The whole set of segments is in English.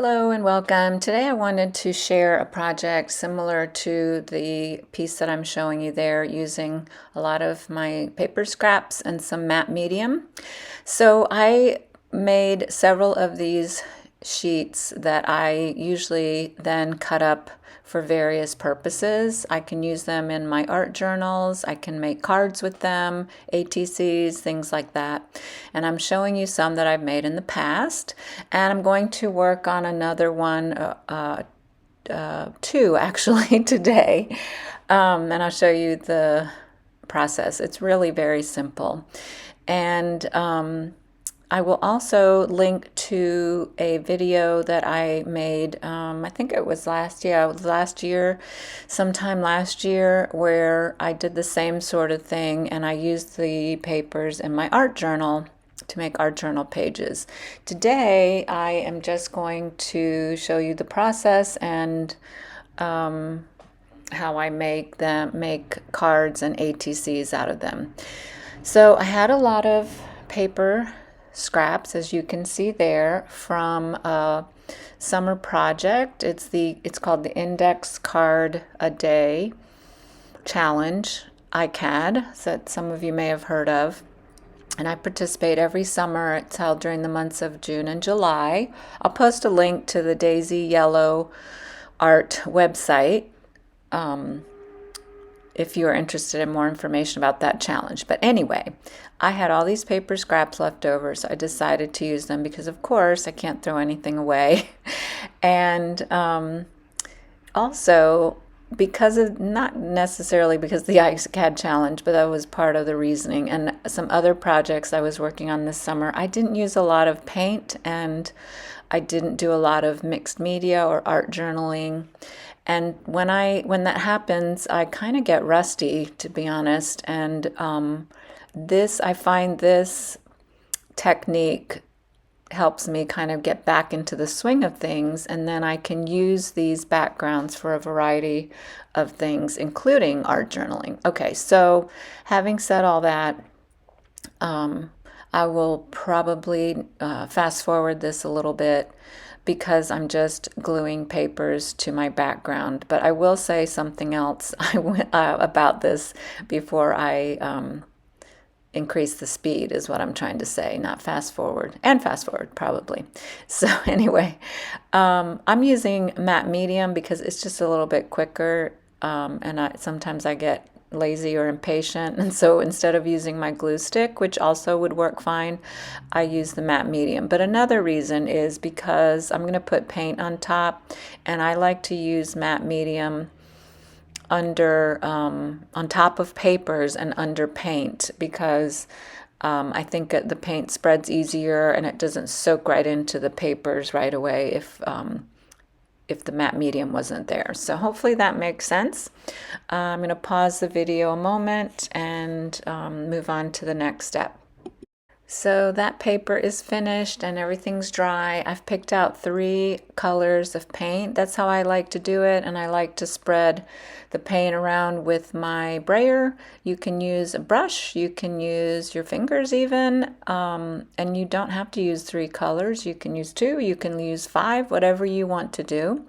Hello and welcome. Today I wanted to share a project similar to the piece that I'm showing you there, using a lot of my paper scraps and some matte medium. So I made several of these sheets that I usually then cut up for various purposes. I can use them in my art journals, I can make cards with them, ATCs, things like that. And I'm showing you some that I've made in the past, and I'm going to work on another one, two actually today, and I'll show you the process. It's really very simple. And I will also link to a video that I made, I think it was last year, sometime last year, where I did the same sort of thing and I used the papers in my art journal to make art journal pages. Today, I am just going to show you the process and how I make cards and ATCs out of them. So I had a lot of paper scraps, as you can see there, from a summer project. It's called the Index Card a Day Challenge ICAD, that some of you may have heard of. And I participate every summer. It's held during the months of June and July. I'll post a link to the Daisy Yellow Art website if you are interested in more information about that challenge. But anyway, I had all these paper scraps left over, so I decided to use them because, of course, I can't throw anything away. And also, because of, not necessarily because of the ICAD challenge, but that was part of the reasoning, and some other projects I was working on this summer, I didn't use a lot of paint, and I didn't do a lot of mixed media or art journaling. And when that happens, I kind of get rusty, to be honest. And I find this technique helps me kind of get back into the swing of things, and then I can use these backgrounds for a variety of things, including art journaling. Okay, so having said all that, I will probably fast forward this a little bit because I'm just gluing papers to my background. But I will say something else about this before I increase the speed, is what I'm trying to say, not fast forward, and fast forward probably. So anyway, I'm using matte medium because it's just a little bit quicker, and sometimes I get lazy or impatient, and so instead of using my glue stick, which also would work fine, I use the matte medium. But another reason is because I'm going to put paint on top, and I like to use matte medium under on top of papers and under paint, because I think the paint spreads easier and it doesn't soak right into the papers right away if the matte medium wasn't there. So hopefully that makes sense. I'm going to pause the video a moment and move on to the next step. So that paper is finished and everything's dry. I've picked out 3 colors of paint. That's how I like to do it, and I like to spread the paint around with my brayer. You can use a brush, you can use your fingers even, and you don't have to use 3 colors. You can use 2, you can use 5, whatever you want to do.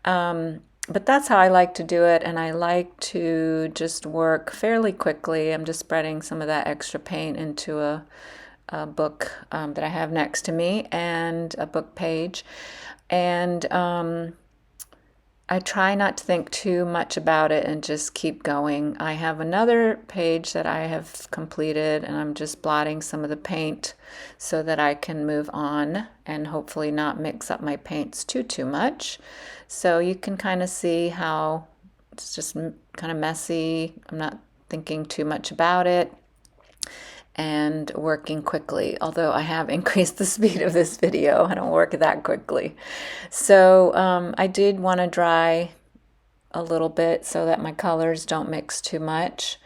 But that's how I like to do it, and I like to just work fairly quickly. I'm just spreading some of that extra paint into a book that I have next to me, and a book page. And I try not to think too much about it and just keep going. I have another page that I have completed, and I'm just blotting some of the paint so that I can move on and hopefully not mix up my paints too much. So you can kind of see how it's just kind of messy. I'm not thinking too much about it and working quickly, although I have increased the speed of this video. I don't work that quickly. So I did want to dry a little bit so that my colors don't mix too much.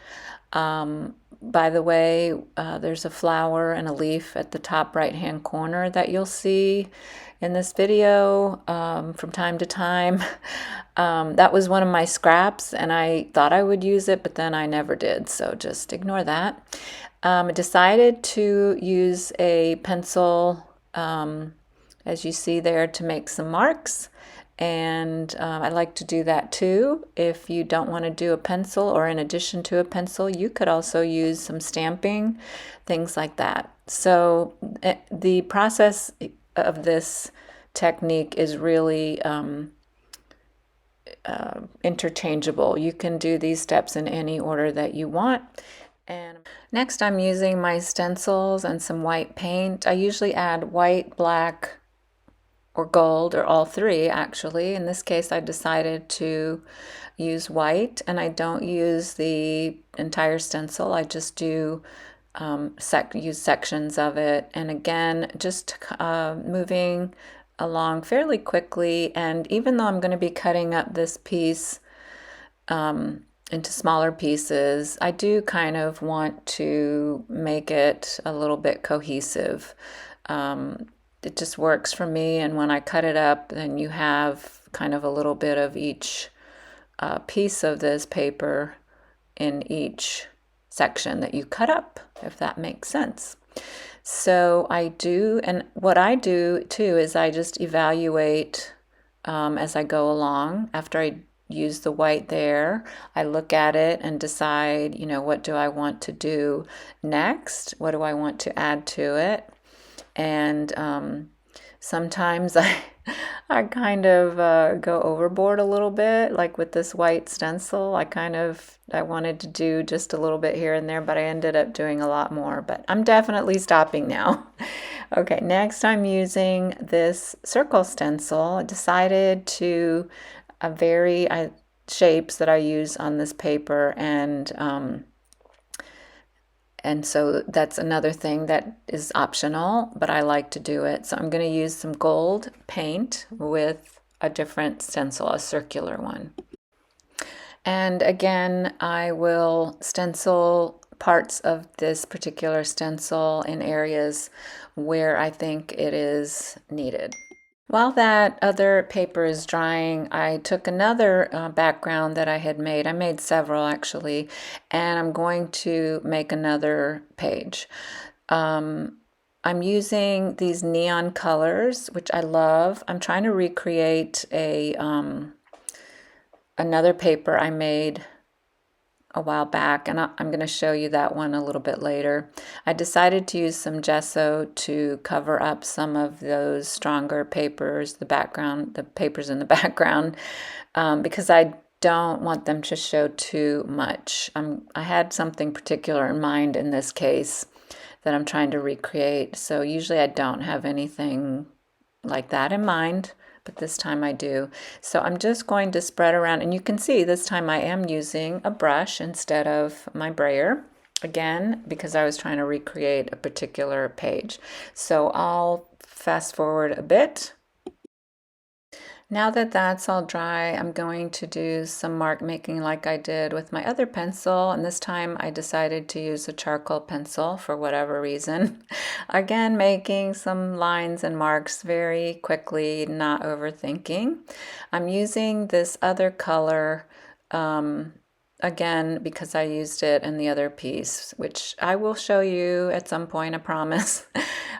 By the way, there's a flower and a leaf at the top right-hand corner that you'll see in this video from time to time. That was one of my scraps, and I thought I would use it, but then I never did, so just ignore that. I decided to use a pencil as you see there, to make some marks. And I like to do that too. If you don't want to do a pencil, or in addition to a pencil, you could also use some stamping, things like that. So the process of this technique is really interchangeable. You can do these steps in any order that you want. And next I'm using my stencils and some white paint. I usually add white, black, or gold, or all three actually. In this case I decided to use white, and I don't use the entire stencil. I just do use sections of it, and again just moving along fairly quickly. And even though I'm going to be cutting up this piece into smaller pieces, I do kind of want to make it a little bit cohesive. It just works for me, and when I cut it up, then you have kind of a little bit of each piece of this paper in each section that you cut up, if that makes sense. So I do, and what I do too is I just evaluate as I go along. After I use the white there, I look at it and decide, what do I want to do next? What do I want to add to it? And sometimes I kind of go overboard a little bit, like with this white stencil. I wanted to do just a little bit here and there, but I ended up doing a lot more. But I'm definitely stopping now. Okay, next I'm using this circle stencil. I decided to vary shapes that I use on this paper, and so that's another thing that is optional, but I like to do it. So I'm going to use some gold paint with a different stencil, a circular one. And again, I will stencil parts of this particular stencil in areas where I think it is needed. While that other paper is drying, I took another background that I had made. I made several actually, and I'm going to make another page. I'm using these neon colors, which I love. I'm trying to recreate another paper I made a while back, and I'm going to show you that one a little bit later. I decided to use some gesso to cover up some of those stronger papers, the papers in the background, because I don't want them to show too much. I had something particular in mind in this case that I'm trying to recreate, so usually I don't have anything like that in mind, but this time I do. So I'm just going to spread around, and you can see this time I am using a brush instead of my brayer, again, because I was trying to recreate a particular page. So I'll fast forward a bit. Now that that's all dry, I'm going to do some mark making like I did with my other pencil, and this time I decided to use a charcoal pencil for whatever reason. Again, making some lines and marks very quickly, not overthinking. I'm using this other color again because I used it in the other piece, which I will show you at some point, I promise.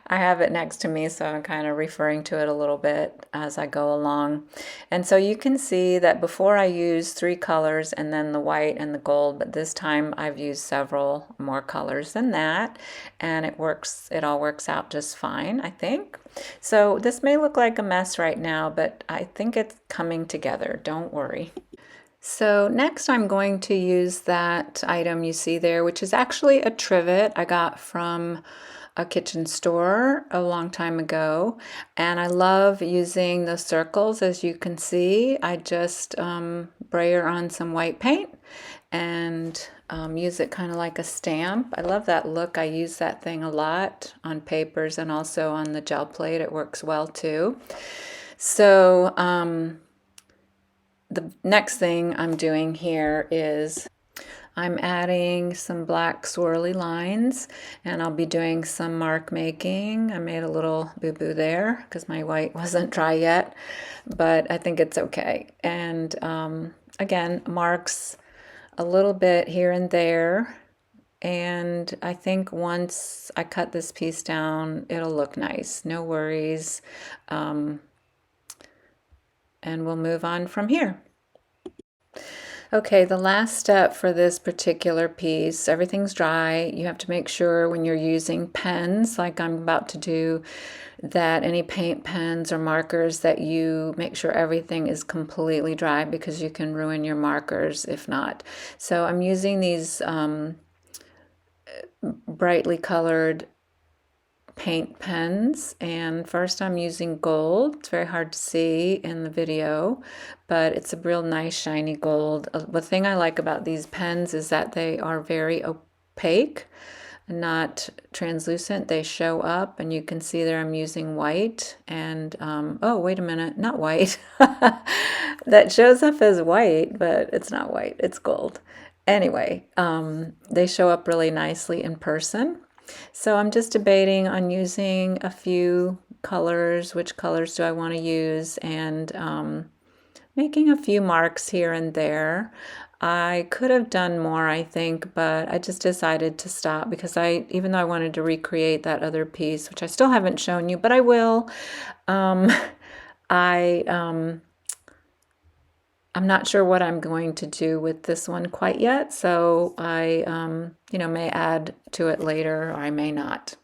I have it next to me, so I'm kind of referring to it a little bit as I go along. And so you can see that before I used 3 colors and then the white and the gold, but this time I've used several more colors than that, and it all works out just fine, I think. So this may look like a mess right now, but I think it's coming together, don't worry. So next I'm going to use that item you see there, which is actually a trivet I got from a kitchen store a long time ago, and I love using the circles. As you can see, I just brayer on some white paint and use it kind of like a stamp. I love that look. I use that thing a lot on papers and also on the gel plate. It works well too. So the next thing I'm doing here is I'm adding some black swirly lines, and I'll be doing some mark making. I made a little boo-boo there because my white wasn't dry yet, but I think it's okay. And again, marks a little bit here and there And I think once I cut this piece down, it'll look nice. No worries. And we'll move on from here. Okay, the last step for this particular piece, everything's dry. You have to make sure when you're using pens, like I'm about to do, that any paint pens or markers, that you make sure everything is completely dry, because you can ruin your markers if not. So I'm using these brightly colored paint pens, and first I'm using gold. It's very hard to see in the video, but it's a real nice shiny gold. The thing I like about these pens is that they are very opaque, not translucent. They show up, and you can see there I'm using white, and oh, wait a minute, not white. That shows up as white, but it's not white, it's gold. Anyway, they show up really nicely in person. So I'm just debating on using a few colors. Which colors do I want to use? And making a few marks here and there. I could have done more, I think, but I just decided to stop because even though I wanted to recreate that other piece, which I still haven't shown you, but I will, I'm not sure what I'm going to do with this one quite yet, so I, may add to it later, or I may not.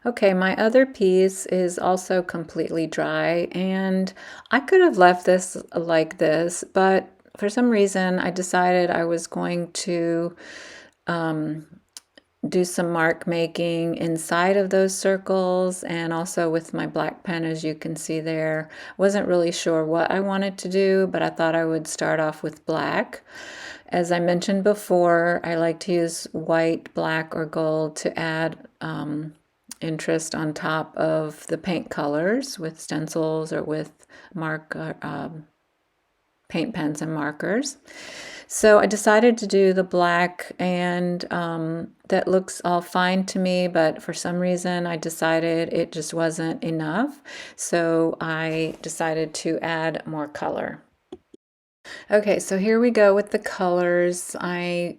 Okay, my other piece is also completely dry, and I could have left this like this, but for some reason I decided I was going to do some mark making inside of those circles, and also with my black pen, as you can see there. Wasn't really sure what I wanted to do, but I thought I would start off with black. As I mentioned before, I like to use white, black, or gold to add interest on top of the paint colors with stencils or with paint pens and markers. So I decided to do the black, and that looks all fine to me, but for some reason I decided it just wasn't enough. So I decided to add more color. Okay, so here we go with the colors. I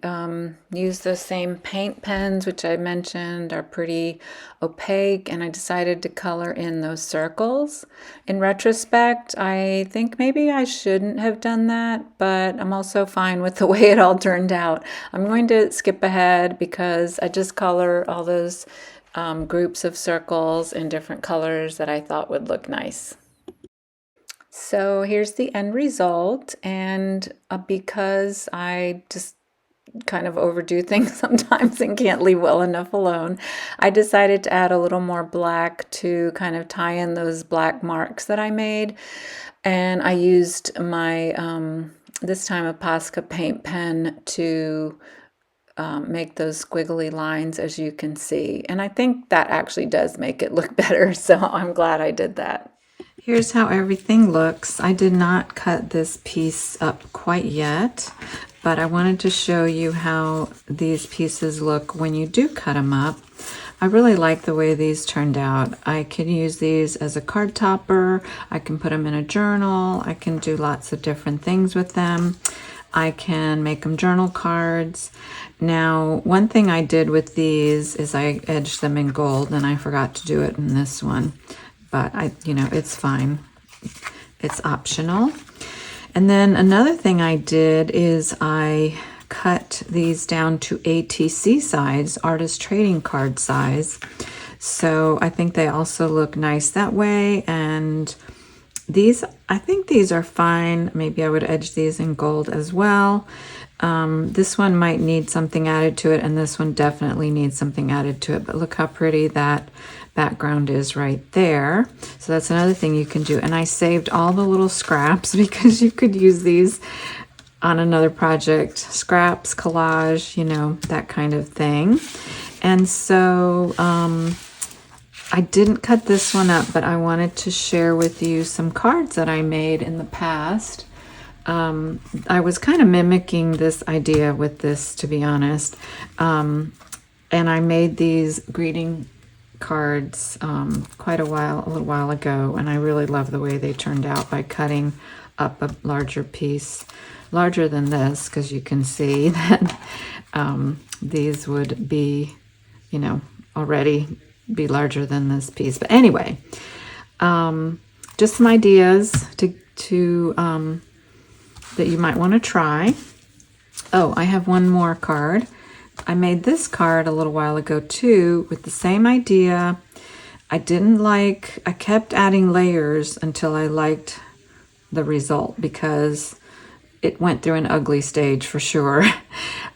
used those same paint pens, which I mentioned are pretty opaque, and I decided to color in those circles. In retrospect, I think maybe I shouldn't have done that, but I'm also fine with the way it all turned out. I'm going to skip ahead because I just color all those groups of circles in different colors that I thought would look nice. So here's the end result, and because I just kind of overdo things sometimes and can't leave well enough alone, I decided to add a little more black to kind of tie in those black marks that I made. And I used my, this time a Posca paint pen to make those squiggly lines, as you can see. And I think that actually does make it look better, so I'm glad I did that. Here's how everything looks. I did not cut this piece up quite yet, but I wanted to show you how these pieces look when you do cut them up. I really like the way these turned out. I can use these as a card topper. I can put them in a journal. I can do lots of different things with them. I can make them journal cards. Now, one thing I did with these is I edged them in gold, and I forgot to do it in this one. But it's fine. It's optional. And then another thing I did is I cut these down to ATC size, artist trading card size. So I think they also look nice that way. And these, I think these are fine. Maybe I would edge these in gold as well. This one might need something added to it, and this one definitely needs something added to it. But look how pretty that background is right there. So that's another thing you can do. And I saved all the little scraps because you could use these on another project. Scraps, collage, that kind of thing. And so I didn't cut this one up, but I wanted to share with you some cards that I made in the past. I was kind of mimicking this idea with this, to be honest. And I made these greeting cards a little while ago, and I really love the way they turned out by cutting up a larger piece, larger than this, because you can see that these would be, you know, already be larger than this piece. But anyway, just some ideas to that you might want to try. Oh, I have one more card. I made this card a little while ago too with the same idea. I kept adding layers until I liked the result, because it went through an ugly stage for sure.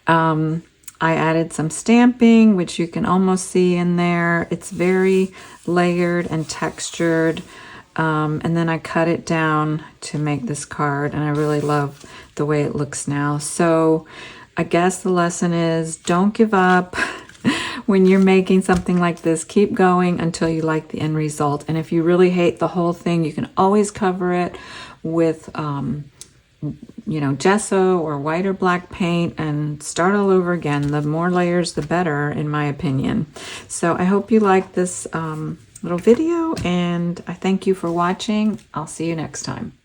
I added some stamping, which you can almost see in there. It's very layered and textured. And then I cut it down to make this card, and I really love the way it looks now. So I guess the lesson is, don't give up. When you're making something like this, keep going until you like the end result. And if you really hate the whole thing, you can always cover it with you know, gesso or white or black paint and start all over again. The more layers, the better, in my opinion. So I hope you like this little video, and I thank you for watching. I'll see you next time.